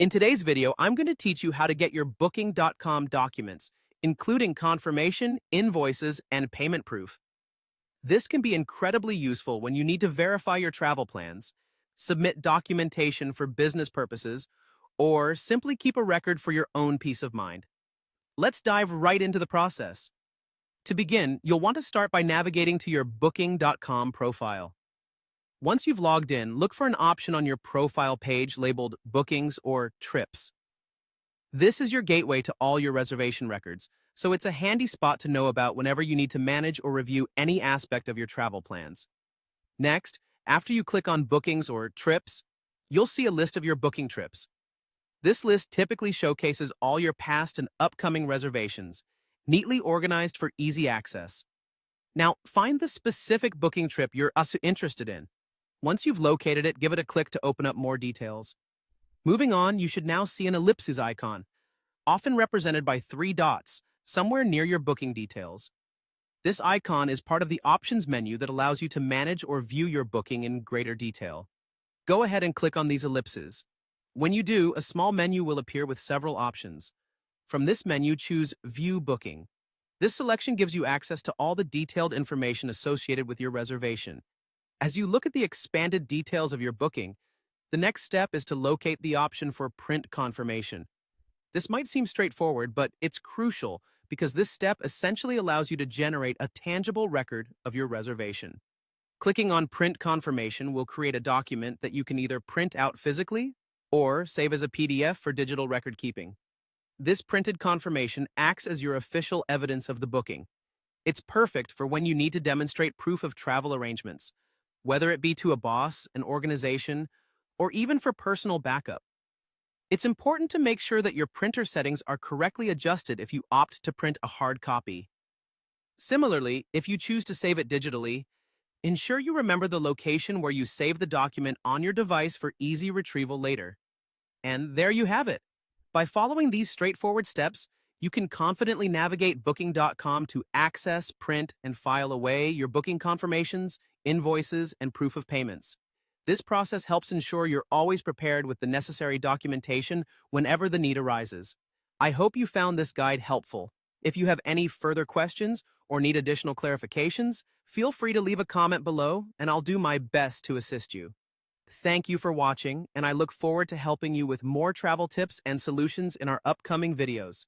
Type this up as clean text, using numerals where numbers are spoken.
In today's video, I'm going to teach you how to get your Booking.com documents, including confirmation, invoices, and payment proof. This can be incredibly useful when you need to verify your travel plans, submit documentation for business purposes, or simply keep a record for your own peace of mind. Let's dive right into the process. To begin, you'll want to start by navigating to your Booking.com profile. Once you've logged in, look for an option on your profile page labeled Bookings or Trips. This is your gateway to all your reservation records, so it's a handy spot to know about whenever you need to manage or review any aspect of your travel plans. Next, after you click on Bookings or Trips, you'll see a list of your booking trips. This list typically showcases all your past and upcoming reservations, neatly organized for easy access. Now, find the specific booking trip you're interested in. Once you've located it, give it a click to open up more details. Moving on, you should now see an ellipses icon, often represented by 3 dots, somewhere near your booking details. This icon is part of the options menu that allows you to manage or view your booking in greater detail. Go ahead and click on these ellipses. When you do, a small menu will appear with several options. From this menu, choose View Booking. This selection gives you access to all the detailed information associated with your reservation. As you look at the expanded details of your booking, the next step is to locate the option for print confirmation. This might seem straightforward, but it's crucial because this step essentially allows you to generate a tangible record of your reservation. Clicking on Print Confirmation will create a document that you can either print out physically or save as a PDF for digital record keeping. This printed confirmation acts as your official evidence of the booking. It's perfect for when you need to demonstrate proof of travel arrangements, whether it be to a boss, an organization, or even for personal backup. It's important to make sure that your printer settings are correctly adjusted if you opt to print a hard copy. Similarly, if you choose to save it digitally, ensure you remember the location where you save the document on your device for easy retrieval later. And there you have it. By following these straightforward steps, you can confidently navigate Booking.com to access, print, and file away your booking confirmations, invoices, and proof of payments. This process helps ensure you're always prepared with the necessary documentation whenever the need arises. I hope you found this guide helpful. If you have any further questions or need additional clarifications, feel free to leave a comment below, and I'll do my best to assist you. Thank you for watching, and I look forward to helping you with more travel tips and solutions in our upcoming videos.